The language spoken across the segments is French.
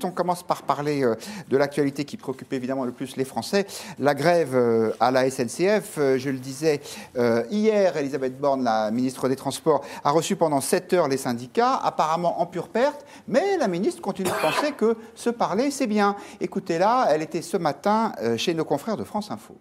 On commence par parler de l'actualité qui préoccupe évidemment le plus les Français, la grève à la SNCF. Je le disais, hier, Elisabeth Borne, la ministre des Transports, a reçu pendant 7 heures les syndicats, apparemment en pure perte, mais la ministre continue de penser que se parler, c'est bien. Écoutez-la, elle était ce matin chez nos confrères de France Info.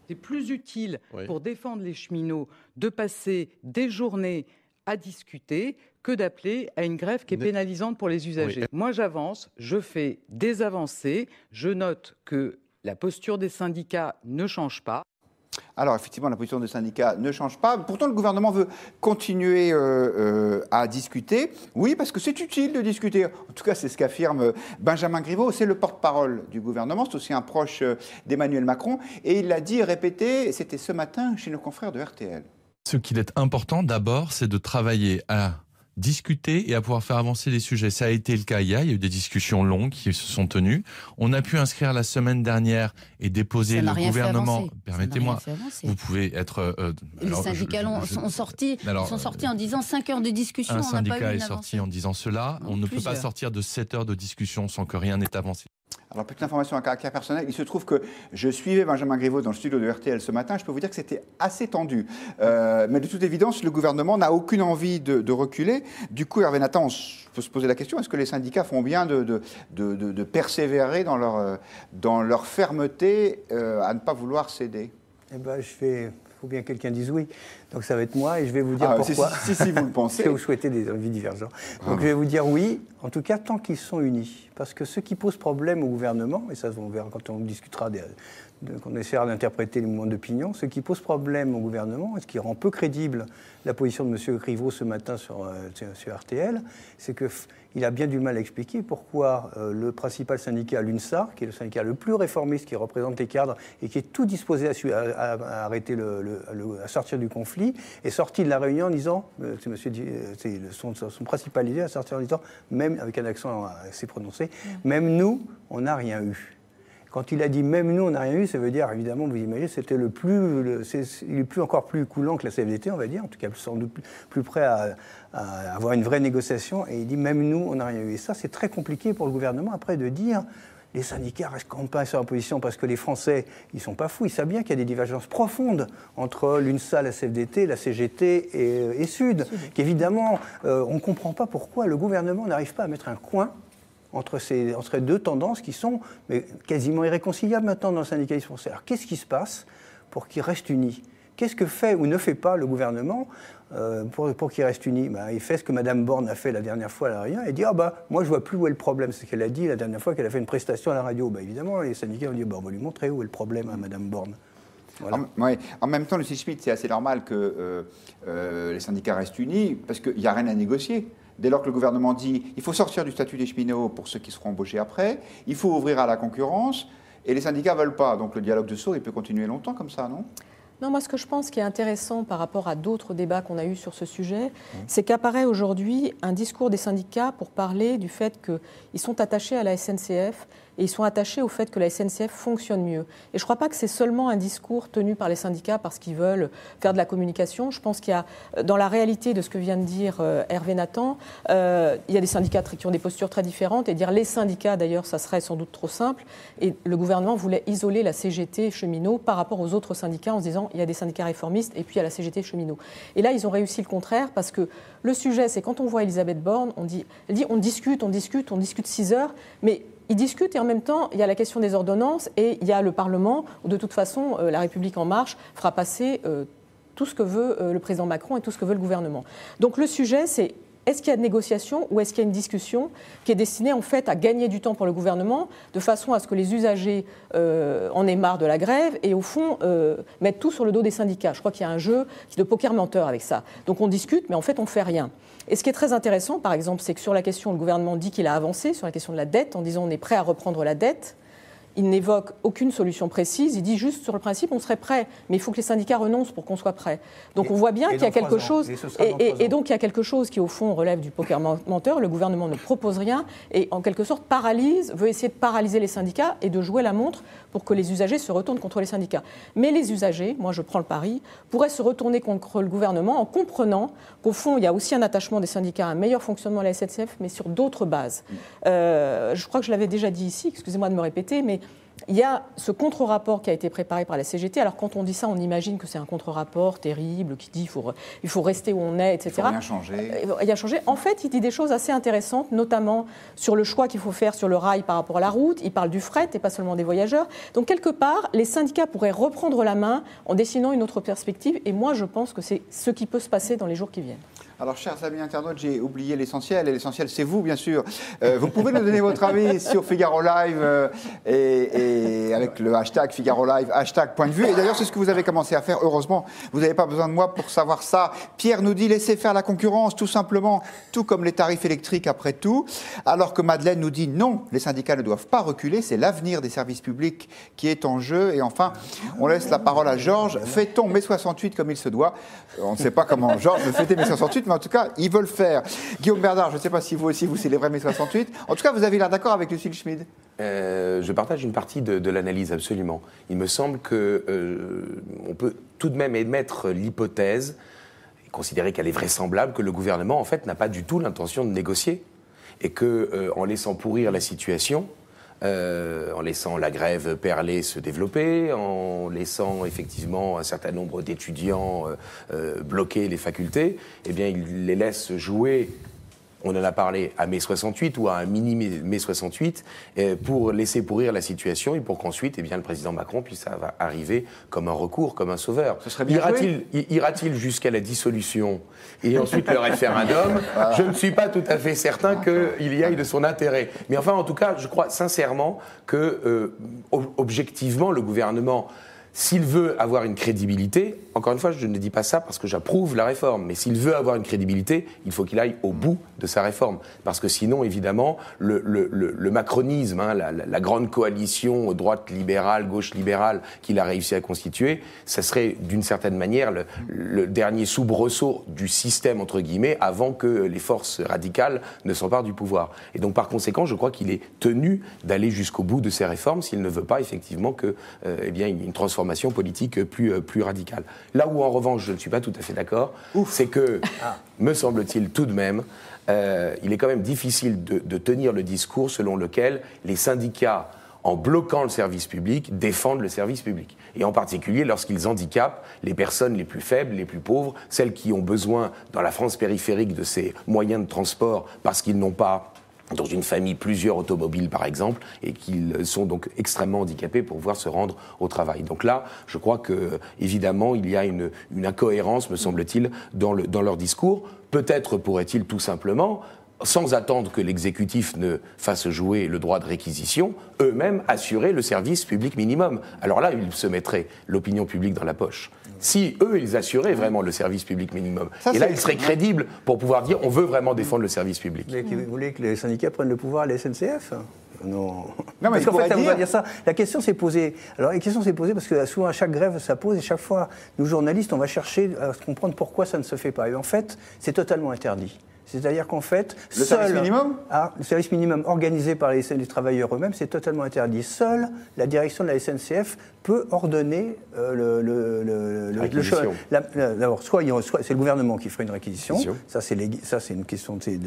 C'est plus utile pour défendre les cheminots de passer des journées à discuter que d'appeler à une grève qui est pénalisante pour les usagers. Oui. Moi, j'avance, je fais des avancées, je note que la posture des syndicats ne change pas. Alors, effectivement, la position des syndicats ne change pas. Pourtant, le gouvernement veut continuer à discuter. Oui, parce que c'est utile de discuter. En tout cas, c'est ce qu'affirme Benjamin Griveaux. C'est le porte-parole du gouvernement. C'est aussi un proche d'Emmanuel Macron. Et il l'a dit et répété, c'était ce matin chez nos confrères de RTL. Ce qu'il est important, d'abord, c'est de travailler à discuter et à pouvoir faire avancer les sujets. Ça a été le cas hier, il y a eu des discussions longues qui se sont tenues. On a pu inscrire la semaine dernière et déposer le gouvernement. Permettez-moi, vous pouvez être... les syndicats sont sortis en disant 5 heures de discussion. Un syndicat est sorti en disant cela. On ne peut pas sortir de 7 heures de discussion sans que rien n'ait avancé. Alors, petite information à caractère personnel, il se trouve que je suivais Benjamin Griveaux dans le studio de RTL ce matin. Je peux vous dire que c'était assez tendu. Mais de toute évidence, le gouvernement n'a aucune envie de reculer. Du coup, Hervé Nathan, on peut se poser la question, est-ce que les syndicats font bien de persévérer dans leur fermeté à ne pas vouloir céder? Eh ben, il faut bien que quelqu'un dise oui. Donc ça va être moi et je vais vous dire pourquoi. Si, vous le pensez. Je vais vous souhaiter des avis divergents. Donc je vais vous dire oui, en tout cas tant qu'ils sont unis. Parce que ce qui pose problème au gouvernement, et ça on verra quand on discutera, quand on essaiera d'interpréter les mouvements d'opinion, ce qui pose problème au gouvernement et ce qui rend peu crédible la position de M. Griveaux ce matin sur RTL, c'est qu'il a bien du mal à expliquer pourquoi le principal syndicat, l'UNSA, qui est le syndicat le plus réformiste, qui représente les cadres et qui est tout disposé à arrêter à sortir du conflit, est sorti de la réunion en disant, c'est son principal idée, à sortir en disant, même avec un accent assez prononcé, même nous, on n'a rien eu. Quand il a dit même nous, on n'a rien eu, ça veut dire, évidemment, vous imaginez, c'était il est encore plus coulant que la CFDT, on va dire, en tout cas sans doute plus prêt à avoir une vraie négociation, et il dit même nous, on n'a rien eu. Et ça, c'est très compliqué pour le gouvernement, après, de dire les syndicats restent quand même pas sur la position, parce que les Français, ils sont pas fous, ils savent bien qu'il y a des divergences profondes entre l'UNSA, la CFDT, la CGT et Sud, qu'évidemment, on ne comprend pas pourquoi le gouvernement n'arrive pas à mettre un coin entre ces deux tendances qui sont quasiment irréconciliables maintenant dans le syndicalisme français. Alors qu'est-ce qui se passe pour qu'ils restent unis? Qu'est-ce que fait ou ne fait pas le gouvernement pour qu'ils restent unis? Il fait ce que Mme Borne a fait la dernière fois à la réunion. Elle dit moi je vois plus où est le problème. C'est ce qu'elle a dit la dernière fois qu'elle a fait une prestation à la radio. Évidemment, les syndicats ont dit on va lui montrer où est le problème à Mme Borne. Voilà. En même temps, le Schmitt, c'est assez normal que les syndicats restent unis parce qu'il n'y a rien à négocier. Dès lors que le gouvernement dit il faut sortir du statut des cheminots pour ceux qui seront embauchés après, il faut ouvrir à la concurrence, et les syndicats ne veulent pas. Donc le dialogue de sourds, il peut continuer longtemps comme ça, non ? Non, moi, ce que je pense qui est intéressant par rapport à d'autres débats qu'on a eus sur ce sujet, c'est qu'apparaît aujourd'hui un discours des syndicats pour parler du fait qu'ils sont attachés à la SNCF et ils sont attachés au fait que la SNCF fonctionne mieux. Et je ne crois pas que c'est seulement un discours tenu par les syndicats parce qu'ils veulent faire de la communication. Je pense qu'il y a, dans la réalité de ce que vient de dire Hervé Nathan, il y a des syndicats qui ont des postures très différentes. Et dire les syndicats, d'ailleurs, ça serait sans doute trop simple. Et le gouvernement voulait isoler la CGT cheminot par rapport aux autres syndicats en se disant il y a des syndicats réformistes et puis il y a la CGT cheminot. Et là, ils ont réussi le contraire parce que le sujet, c'est quand on voit Elisabeth Borne, elle dit on discute 6 heures, mais ils discutent et en même temps, il y a la question des ordonnances et il y a le Parlement où de toute façon, la République En Marche fera passer tout ce que veut le président Macron et tout ce que veut le gouvernement. Donc le sujet, c'est est-ce qu'il y a de négociation ou est-ce qu'il y a une discussion qui est destinée en fait à gagner du temps pour le gouvernement de façon à ce que les usagers en aient marre de la grève et au fond mettent tout sur le dos des syndicats. Je crois qu'il y a un jeu de poker menteur avec ça. Donc on discute mais en fait on ne fait rien. Et ce qui est très intéressant par exemple c'est que sur la question, le gouvernement dit qu'il a avancé sur la question de la dette en disant on est prêt à reprendre la dette. il n'évoque aucune solution précise. Il dit juste sur le principe, on serait prêt, mais il faut que les syndicats renoncent pour qu'on soit prêt. Donc on voit bien qu'il y a quelque chose, et donc il y a quelque chose qui au fond relève du poker menteur. Le gouvernement ne propose rien et en quelque sorte veut essayer de paralyser les syndicats et de jouer la montre pour que les usagers se retournent contre les syndicats. Mais les usagers, moi je prends le pari, pourraient se retourner contre le gouvernement en comprenant qu'au fond il y a aussi un attachement des syndicats à un meilleur fonctionnement de la SNCF, mais sur d'autres bases. Je crois que je l'avais déjà dit ici, excusez-moi de me répéter, mais il y a ce contre-rapport qui a été préparé par la CGT. Alors quand on dit ça, on imagine que c'est un contre-rapport terrible qui dit qu'il faut rester où on est, etc. Il faut rien changer. Il y a changé. En fait, il dit des choses assez intéressantes, notamment sur le choix qu'il faut faire sur le rail par rapport à la route. Il parle du fret et pas seulement des voyageurs. Donc quelque part, les syndicats pourraient reprendre la main en dessinant une autre perspective. Et moi, je pense que c'est ce qui peut se passer dans les jours qui viennent. Alors, chers amis internautes, j'ai oublié l'essentiel, et l'essentiel, c'est vous, bien sûr. Vous pouvez nous donner votre avis sur Figaro Live et avec le hashtag Figaro Live, hashtag point de vue. Et d'ailleurs, c'est ce que vous avez commencé à faire. Heureusement, vous n'avez pas besoin de moi pour savoir ça. Pierre nous dit laissez faire la concurrence, tout simplement, tout comme les tarifs électriques après tout. Alors que Madeleine nous dit non, les syndicats ne doivent pas reculer, c'est l'avenir des services publics qui est en jeu. Et enfin, on laisse la parole à Georges. Fait-on mai 68 comme il se doit? On ne sait pas comment Georges veut fêter mai 68, mais en tout cas, ils veulent faire. Guillaume Bernard, je ne sais pas si vous aussi vous célébrez mai 68. En tout cas, vous avez l'air d'accord avec Lucille Schmid. Je partage une partie de l'analyse, absolument. Il me semble qu'on peut tout de même émettre l'hypothèse, et considérer qu'elle est vraisemblable, que le gouvernement, en fait, n'a pas du tout l'intention de négocier. Et qu'en laissant pourrir la situation, en laissant la grève perlée se développer, en laissant effectivement un certain nombre d'étudiants bloquer les facultés, eh bien, il les laisse jouer, on en a parlé, à mai 68 ou à un mini mai 68, pour laisser pourrir la situation et pour qu'ensuite, eh bien, le président Macron puisse arriver comme un recours, comme un sauveur. Ce serait bien ira-t-il jusqu'à la dissolution et ensuite le référendum? Je ne suis pas tout à fait certain qu'il y aille de son intérêt. Mais enfin, en tout cas, je crois sincèrement que, objectivement, le gouvernement, s'il veut avoir une crédibilité, encore une fois, je ne dis pas ça parce que j'approuve la réforme, mais s'il veut avoir une crédibilité, il faut qu'il aille au bout de sa réforme. Parce que sinon, évidemment, le macronisme, hein, la grande coalition droite libérale, gauche libérale qu'il a réussi à constituer, ça serait d'une certaine manière le dernier soubresaut du système, entre guillemets, avant que les forces radicales ne s'emparent du pouvoir. Et donc, par conséquent, je crois qu'il est tenu d'aller jusqu'au bout de ces réformes s'il ne veut pas, effectivement, que, eh bien, une transformation politique plus radicale. Là où, en revanche, je ne suis pas tout à fait d'accord, c'est que, me semble-t-il tout de même, il est quand même difficile de tenir le discours selon lequel les syndicats, en bloquant le service public, défendent le service public. Et en particulier lorsqu'ils handicapent les personnes les plus faibles, les plus pauvres, celles qui ont besoin, dans la France périphérique, de ces moyens de transport parce qu'ils n'ont pas, dans une famille, plusieurs automobiles, par exemple, et qu'ils sont donc extrêmement handicapés pour pouvoir se rendre au travail. Donc là, je crois que, évidemment, il y a une incohérence, me semble-t-il, dans leur discours. Peut-être pourrait-il tout simplement, sans attendre que l'exécutif ne fasse jouer le droit de réquisition, eux-mêmes assurer le service public minimum. Alors là, ils se mettraient l'opinion publique dans la poche. Si eux, ils assuraient vraiment le service public minimum, et là, ils seraient crédibles pour pouvoir dire on veut vraiment défendre le service public. Vous voulez que les syndicats prennent le pouvoir à la SNCF ? Non. Non, mais parce qu'en fait, ça ne veut pas dire ça. La question s'est posée. Alors, la question s'est posée parce que souvent, à chaque grève, ça pose, et chaque fois, nous, journalistes, on va chercher à comprendre pourquoi ça ne se fait pas. Et en fait, c'est totalement interdit. C'est-à-dire qu'en fait, le service minimum le service minimum organisé par les travailleurs eux-mêmes, c'est totalement interdit. Seule la direction de la SNCF peut ordonner d'abord, soit c'est le gouvernement qui ferait une réquisition, ça c'est une question, c'est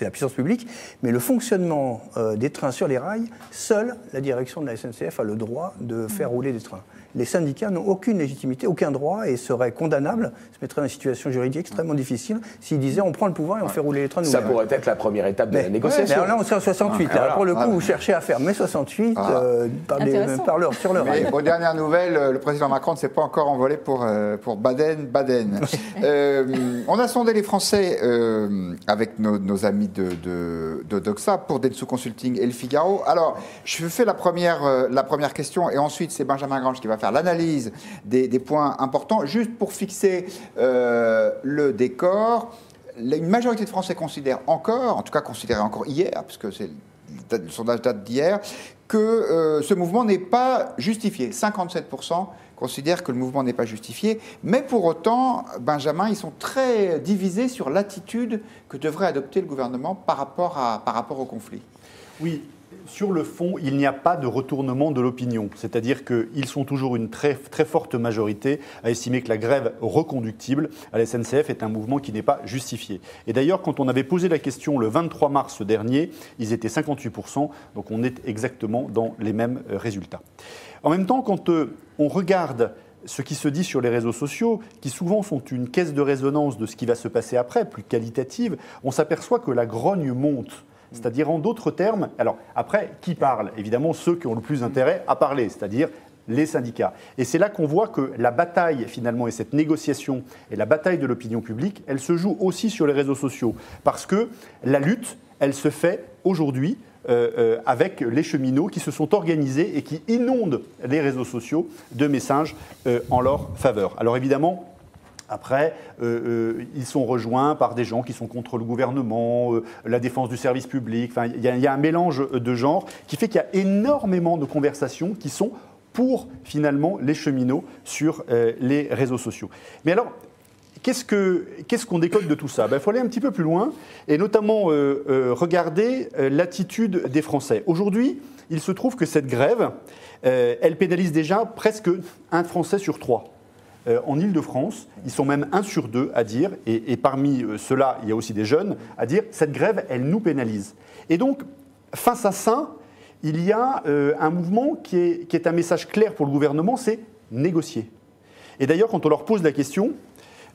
la puissance publique, mais le fonctionnement des trains sur les rails, seule la direction de la SNCF a le droit de faire rouler des trains. Les syndicats n'ont aucune légitimité, aucun droit et seraient condamnables, se mettraient dans une situation juridique extrêmement difficile s'ils disaient on prend le pouvoir et on fait rouler les trains nous-mêmes. Ça pourrait être la première étape de la négociation. Mais là, on serait en 68. Là, pour le coup, vous cherchez à faire mai 68 sur le rail. Aux dernières nouvelles, le président Macron ne s'est pas encore envolé pour Baden-Baden. On a sondé les Français avec nos amis de Doxa pour Dentsu Consulting et Le Figaro. Alors, je fais la première question et ensuite c'est Benjamin Grange qui va faire l'analyse des points importants. Juste pour fixer le décor, une majorité de Français considèrent encore, en tout cas considéraient encore hier, parce que c'est le sondage date d'hier, que ce mouvement n'est pas justifié. 57% considèrent que le mouvement n'est pas justifié, mais pour autant, Benjamin, ils sont très divisés sur l'attitude que devrait adopter le gouvernement par rapport au conflit. Oui. Sur le fond, il n'y a pas de retournement de l'opinion. C'est-à-dire qu'ils sont toujours une très, très forte majorité à estimer que la grève reconductible à la SNCF est un mouvement qui n'est pas justifié. Et d'ailleurs, quand on avait posé la question le 23 mars dernier, ils étaient 58%, donc on est exactement dans les mêmes résultats. En même temps, quand on regarde ce qui se dit sur les réseaux sociaux, qui souvent sont une caisse de résonance de ce qui va se passer après, plus qualitative, on s'aperçoit que la grogne monte. C'est-à-dire, en d'autres termes, alors après, qui parle? Évidemment, ceux qui ont le plus intérêt à parler, c'est-à-dire les syndicats. Et c'est là qu'on voit que la bataille, finalement, et cette négociation, et la bataille de l'opinion publique, elle se joue aussi sur les réseaux sociaux. Parce que la lutte, elle se fait aujourd'hui avec les cheminots qui se sont organisés et qui inondent les réseaux sociaux de messages en leur faveur. Alors évidemment, après, ils sont rejoints par des gens qui sont contre le gouvernement, la défense du service public. Enfin, il y a un mélange de genres qui fait qu'il y a énormément de conversations qui sont pour, finalement, les cheminots sur les réseaux sociaux. Mais alors, qu'est-ce qu'on décode de tout ça? Il faut aller un petit peu plus loin et notamment regarder l'attitude des Français. Aujourd'hui, il se trouve que cette grève, elle pénalise déjà presque un Français sur 3. En Île-de-France, ils sont même 1 sur 2 à dire, et parmi ceux-là, il y a aussi des jeunes, à dire cette grève, elle nous pénalise. Et donc, face à ça, il y a un mouvement qui est un message clair pour le gouvernement, c'est négocier. Et d'ailleurs, quand on leur pose la question,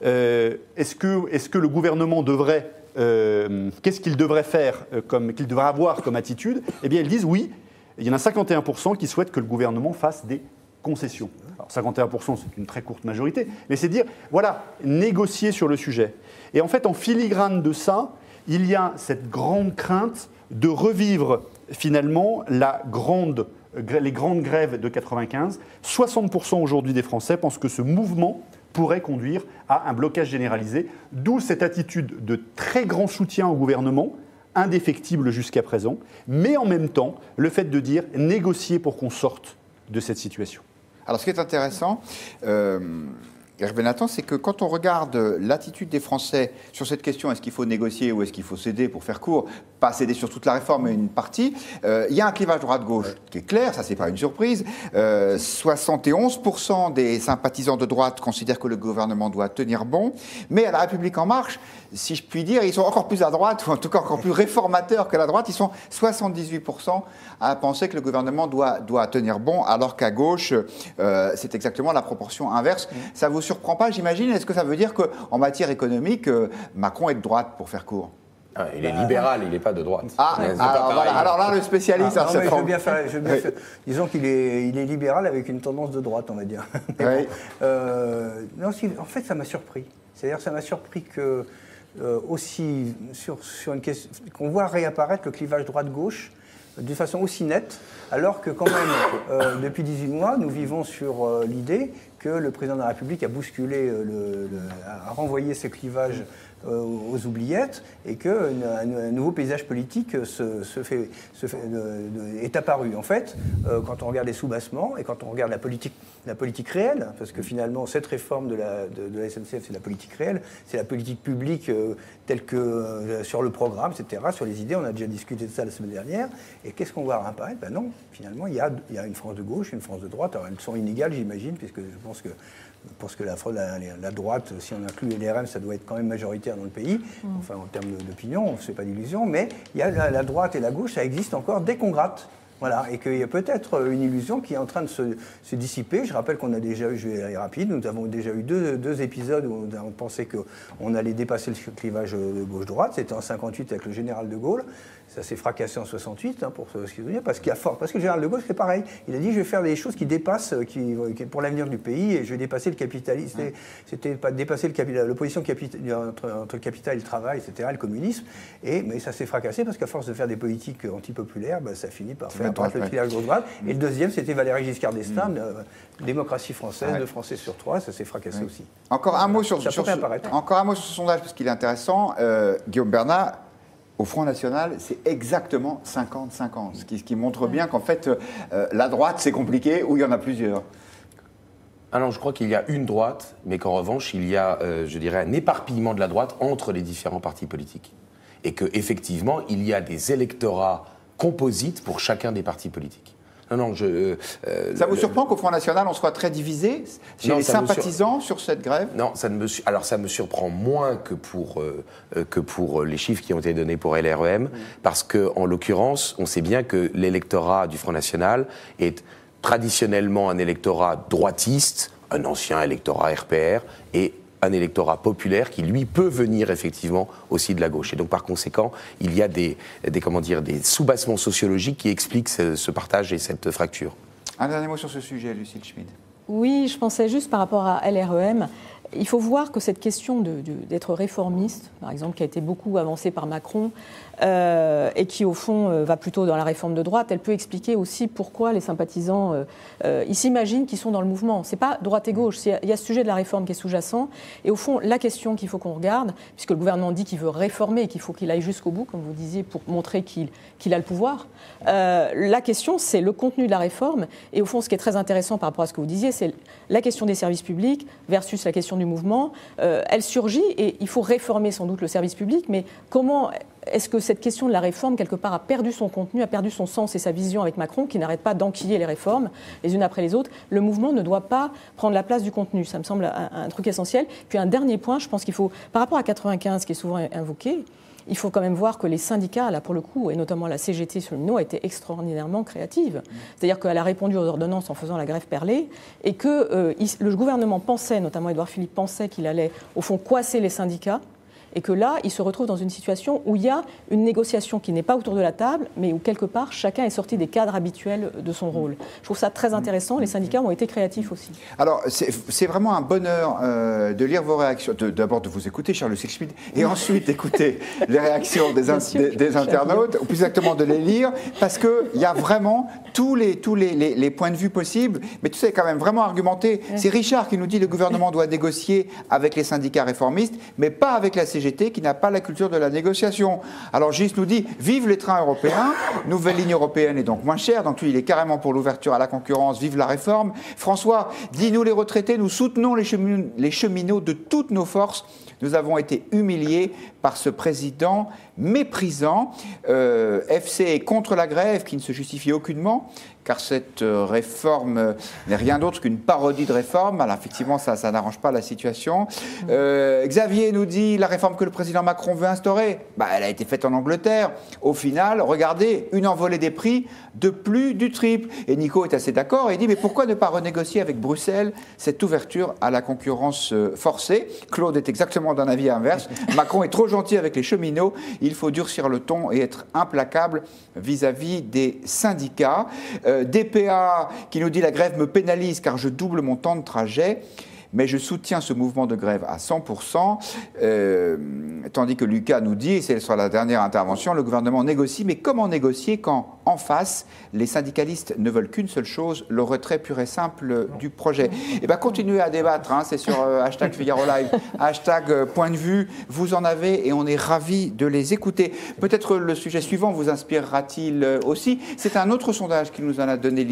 est-ce que le gouvernement devrait, qu'est-ce qu'il devrait faire, qu'il devrait avoir comme attitude? Eh bien, ils disent oui, il y en a 51% qui souhaitent que le gouvernement fasse des concessions. Alors 51%, c'est une très courte majorité, mais c'est dire, voilà, négocier sur le sujet. Et en fait, en filigrane de ça, il y a cette grande crainte de revivre finalement les grandes grèves de 95. 60% aujourd'hui des Français pensent que ce mouvement pourrait conduire à un blocage généralisé, d'où cette attitude de très grand soutien au gouvernement, indéfectible jusqu'à présent, mais en même temps, le fait de dire négocier pour qu'on sorte de cette situation. Alors, ce qui est intéressant, Hervé Nathan, c'est que quand on regarde l'attitude des Français sur cette question, est-ce qu'il faut négocier ou est-ce qu'il faut céder, pour faire court, pas céder sur toute la réforme, mais une partie, il y a un clivage droite-gauche qui est clair, ça c'est pas une surprise. 71% des sympathisants de droite considèrent que le gouvernement doit tenir bon, mais à La République En Marche, si je puis dire, ils sont encore plus à droite, ou en tout cas encore plus réformateurs que la droite. Ils sont 78% à penser que le gouvernement doit tenir bon, alors qu'à gauche, c'est exactement la proportion inverse. Ça vous surprend pas, j'imagine? Est-ce que ça veut dire qu'en matière économique, Macron est de droite, pour faire court? Il est libéral, il n'est pas de droite. Alors là, le spécialiste... je veux bien faire. Disons qu'il est libéral avec une tendance de droite, on va dire. Oui. En fait, ça m'a surpris. C'est-à-dire, ça m'a surpris que, aussi, sur une question, qu'on voit réapparaître le clivage droite-gauche de façon aussi nette, alors que quand même, depuis 18 mois, nous vivons sur l'idée que le président de la République a bousculé, a renvoyé ce clivage aux oubliettes et qu'un nouveau paysage politique est apparu. En fait, quand on regarde les soubassements et quand on regarde la politique réelle, parce que finalement, cette réforme de la SNCF, c'est la politique réelle, c'est la politique publique telle que sur le programme, etc., sur les idées, on a déjà discuté de ça la semaine dernière, et qu'est-ce qu'on voit apparaître? Ben non, finalement, il y a une France de gauche, une France de droite. Alors, elles sont inégales, j'imagine, puisque je pense que la droite, si on inclut LRM, ça doit être quand même majoritaire dans le pays, enfin en termes d'opinion, on ne se fait pas d'illusions, mais il y a la droite et la gauche, ça existe encore dès qu'on gratte. Voilà, et qu'il y a peut-être une illusion qui est en train de se dissiper. Je rappelle qu'on a déjà eu, je vais aller rapide, nous avons déjà eu deux épisodes où on pensait qu'on allait dépasser le clivage gauche-droite. C'était en 58 avec le général de Gaulle. Ça s'est fracassé en 68, pour ce qui veut dire, parce que le général de Gaulle, c'est pareil. Il a dit, je vais faire des choses qui dépassent, pour l'avenir du pays, et je vais dépasser le capitalisme. C'était pas dépasser l'opposition entre le capital et le travail, etc., le communisme. Mais ça s'est fracassé parce qu'à force de faire des politiques antipopulaires, ça finit par faire apparaître le clivage gauche-droite. Et le deuxième, c'était Valéry Giscard d'Estaing, démocratie française, 2 Français sur 3, ça s'est fracassé aussi. Encore un mot sur ce sondage, parce qu'il est intéressant. Guillaume Bernard, Au Front National, c'est exactement 50-50, ce qui montre bien qu'en fait, la droite, c'est compliqué, ou il y en a plusieurs. Alors, je crois qu'il y a une droite, mais qu'en revanche, il y a, je dirais, un éparpillement de la droite entre les différents partis politiques. Et qu'effectivement, il y a des électorats composites pour chacun des partis politiques. Non, ça vous surprend qu'au Front National, on soit très divisé chez les sympathisants sur cette grève? Non, ça me surprend moins que pour les chiffres qui ont été donnés pour LREM, parce qu'en l'occurrence, on sait bien que l'électorat du Front National est traditionnellement un électorat droitiste, un ancien électorat RPR, et un électorat populaire qui, lui, peut venir effectivement aussi de la gauche. Et donc, par conséquent, il y a des soubassements sociologiques qui expliquent ce partage et cette fracture. Un dernier mot sur ce sujet, Lucille Schmid. Oui, je pensais juste par rapport à LREM, il faut voir que cette question d'être réformiste, par exemple, qui a été beaucoup avancée par Macron, et qui, au fond, va plutôt dans la réforme de droite, elle peut expliquer aussi pourquoi les sympathisants, ils s'imaginent qu'ils sont dans le mouvement. Ce n'est pas droite et gauche, il y a ce sujet de la réforme qui est sous-jacent. Et au fond, la question qu'il faut qu'on regarde, puisque le gouvernement dit qu'il veut réformer et qu'il faut qu'il aille jusqu'au bout, comme vous disiez, pour montrer qu'il a le pouvoir, la question, c'est le contenu de la réforme. Et au fond, ce qui est très intéressant par rapport à ce que vous disiez, c'est la question des services publics versus la question du mouvement. Elle surgit et il faut réformer sans doute le service public, mais comment est-ce que cette question de la réforme, quelque part, a perdu son contenu, a perdu son sens et sa vision avec Macron, qui n'arrête pas d'enquiller les réformes, les unes après les autres? Le mouvement ne doit pas prendre la place du contenu. Ça me semble un truc essentiel. Puis un dernier point, je pense qu'il faut, par rapport à 95, qui est souvent invoqué, il faut quand même voir que les syndicats, là pour le coup, et notamment la CGT sur le Mino, a été extraordinairement créative. C'est-à-dire qu'elle a répondu aux ordonnances en faisant la grève perlée, et que le gouvernement pensait, notamment Édouard Philippe pensait qu'il allait, au fond, coincer les syndicats, et que là, il se retrouve dans une situation où il y a une négociation qui n'est pas autour de la table, mais où quelque part, chacun est sorti des cadres habituels de son rôle. Je trouve ça très intéressant. Les syndicats ont été créatifs aussi. Alors, c'est vraiment un bonheur de lire vos réactions, d'abord de vous écouter, Charles Schmid, et ensuite d'écouter les réactions des internautes, ou plus exactement de les lire, parce qu'il y a vraiment tous les points de vue possibles, mais tu sais, quand même vraiment argumenté. C'est Richard qui nous dit que le gouvernement doit négocier avec les syndicats réformistes, mais pas avec la CGT qui n'a pas la culture de la négociation. Alors Gilles nous dit, vive les trains européens, nouvelle ligne européenne est donc moins chère, donc lui il est carrément pour l'ouverture à la concurrence, vive la réforme. François dit, nous les retraités, nous soutenons les cheminots de toutes nos forces. Nous avons été humiliés par ce président méprisant. FC est contre la grève qui ne se justifie aucunement, car cette réforme n'est rien d'autre qu'une parodie de réforme. Alors effectivement, ça n'arrange pas la situation. Xavier nous dit, la réforme que le président Macron veut instaurer, elle a été faite en Angleterre. Au final, regardez, une envolée des prix de plus du triple. Et Nico est assez d'accord et dit, mais pourquoi ne pas renégocier avec Bruxelles cette ouverture à la concurrence forcée? Claude est exactement d'un avis inverse. Macron est trop gentil avec les cheminots. Il faut durcir le ton et être implacable vis-à-vis des syndicats. DPA qui nous dit, la grève me pénalise car je double mon temps de trajet. Mais je soutiens ce mouvement de grève à 100%, tandis que Lucas nous dit, et c'est sur la dernière intervention, le gouvernement négocie, mais comment négocier quand, en face, les syndicalistes ne veulent qu'une seule chose, le retrait pur et simple du projet? Et bien, continuez à débattre, c'est sur hashtag Figaro Live, hashtag point de vue, vous en avez et on est ravis de les écouter. Peut-être le sujet suivant vous inspirera-t-il aussi. C'est un autre sondage qui nous en a donné l'idée.